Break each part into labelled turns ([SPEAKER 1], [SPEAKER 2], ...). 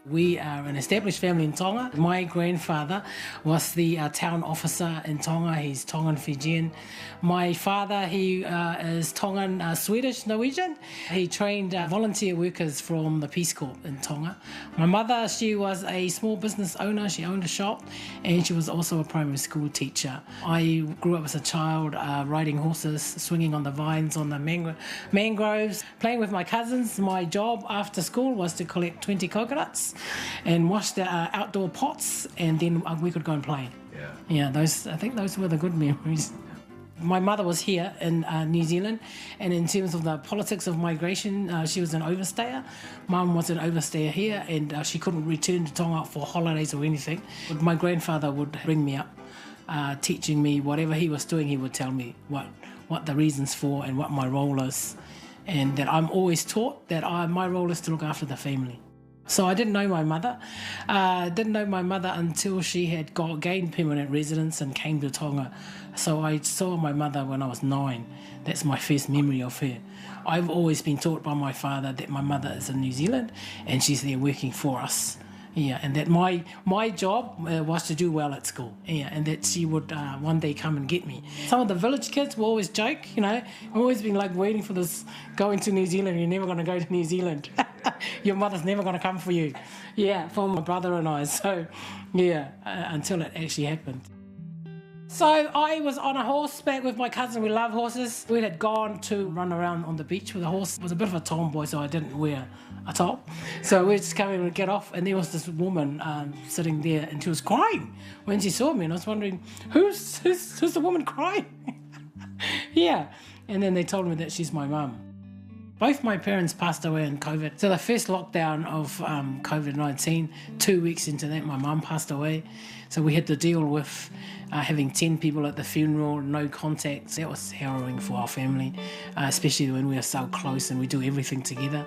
[SPEAKER 1] We are an established family in Tonga. My grandfather was the town officer in Tonga. He's Tongan Fijian. My father, he is Tongan Swedish Norwegian. He trained volunteer workers from the Peace Corps in Tonga. My mother, she was a small business owner. She owned a shop and she was also a primary school teacher. I grew up as a child riding horses, swinging on the vines on the mangroves, playing with my cousins. My job after school was to collect 20 coconuts and wash the outdoor pots, and then we could go and play. Yeah, I think those were the good memories. My mother was here in New Zealand, and in terms of the politics of migration, she was an overstayer. Mum was an overstayer here, and she couldn't return to Tonga for holidays or anything. But my grandfather would bring me up, teaching me whatever he was doing. He would tell me what the reasons for and what my role is, and that I'm always taught that my role is to look after the family. So I didn't know my mother. Until she had gained permanent residence and came to Tonga. So I saw my mother when I was 9. That's my first memory of her. I've always been taught by my father that my mother is in New Zealand and she's there working for us. Yeah, and that my job was to do well at school. Yeah, and that she would one day come and get me. Some of the village kids will always joke, I've always been like waiting for this, going to New Zealand, you're never going to go to New Zealand. Your mother's never going to come for you. Yeah, for my brother and I. So, yeah, until it actually happened. So I was on a horseback with my cousin. We love horses. We had gone to run around on the beach with a horse. I was a bit of a tomboy, so I didn't wear a top. So we just came in and get off, and there was this woman sitting there, and she was crying when she saw me. And I was wondering, who's the woman crying? Yeah. And then they told me that she's my mum. Both my parents passed away in COVID. So the first lockdown of COVID-19, 2 weeks into that, my mum passed away. So we had to deal with having 10 people at the funeral, no contact. That was harrowing for our family, especially when we are so close and we do everything together.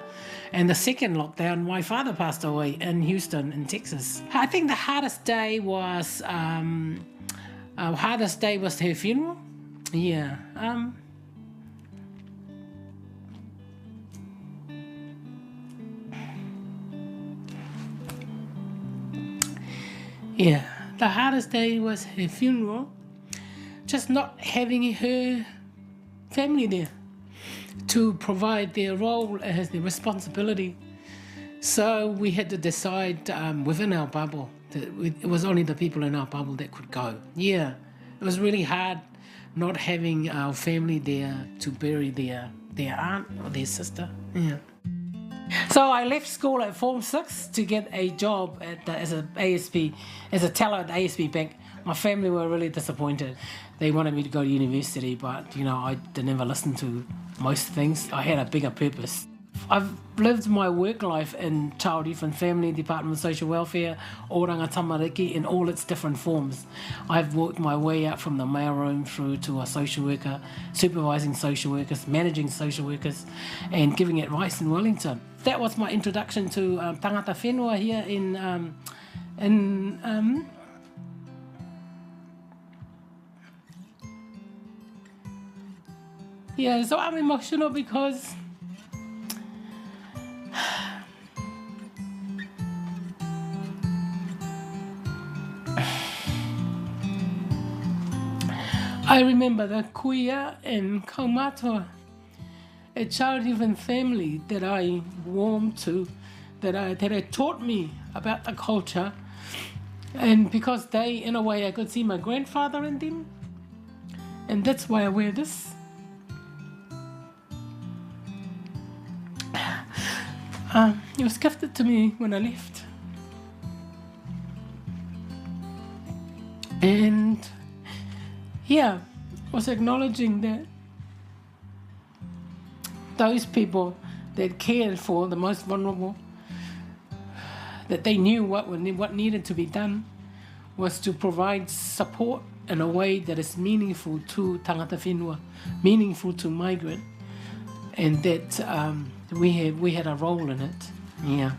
[SPEAKER 1] And the second lockdown, my father passed away in Houston, in Texas. I think the hardest day was her funeral. Yeah. Yeah, the hardest day was her funeral, just not having her family there to provide their role as their responsibility. So we had to decide within our bubble that it was only the people in our bubble that could go. Yeah, it was really hard not having our family there to bury their aunt or their sister. Yeah. So I left school at Form 6 to get a job as a teller at the ASB Bank. My family were really disappointed. They wanted me to go to university, but I never listened to most things. I had a bigger purpose. I've lived my work life in Child, Youth and Family, Department of Social Welfare, Oranga Tamariki, in all its different forms. I've worked my way up from the mailroom through to a social worker, supervising social workers, managing social workers, and giving advice in Wellington. That was my introduction to tangata whenua here Yeah, so I'm emotional because I remember the kuia and kaumatoa, a child even family that I warmed to, that had taught me about the culture. And because in a way, I could see my grandfather in them. And that's why I wear this. It was gifted to me when I left. And yeah, was acknowledging that those people that cared for the most vulnerable, that they knew what needed to be done was to provide support in a way that is meaningful to tangata whenua, meaningful to migrant, and that we had a role in it. Yeah.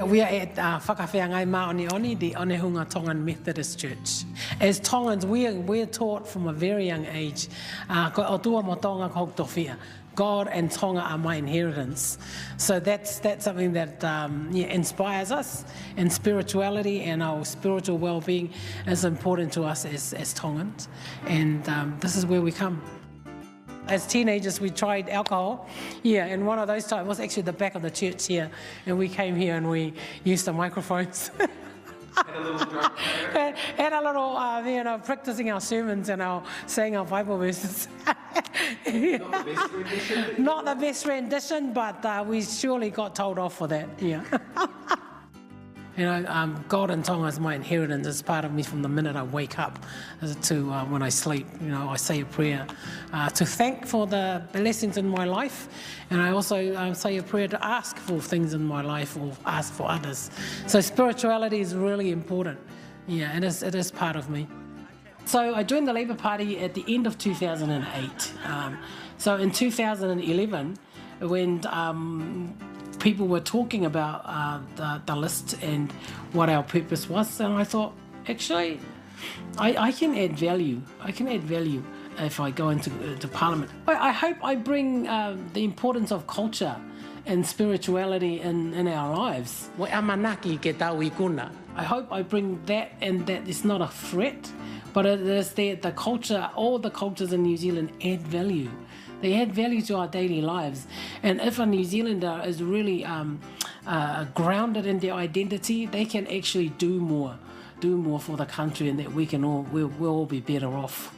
[SPEAKER 1] We are at Whakawhiangai Maonioni, the Onehunga Tongan Methodist Church. As Tongans, we're taught from a very young age, ko o tua mo tonga ko tohwhia. God and Tonga are my inheritance. So that's something that inspires us, and spirituality and our spiritual well-being is important to us as Tongans, and this is where we come. As teenagers, we tried alcohol, and one of those times was actually the back of the church here, and we came here and we used the microphones. Had a little, practicing our sermons and saying our Bible verses. Not the best rendition, but we surely got told off for that. God and Tonga is my inheritance. It's part of me from the minute I wake up to when I sleep. I say a prayer to thank for the blessings in my life, and I also say a prayer to ask for things in my life or ask for others. So spirituality is really important. It is part of me. So I joined the Labour Party at the end of 2008. So in 2011, when people were talking about the list and what our purpose was, and I thought, actually, I can add value. I can add value if I go into Parliament. I hope I bring the importance of culture and spirituality in our lives. I hope I bring that, and that it's not a threat, but it is that the culture, all the cultures in New Zealand add value. They add value to our daily lives. And if a New Zealander is really grounded in their identity, they can actually do more for the country, and that we'll all be better off.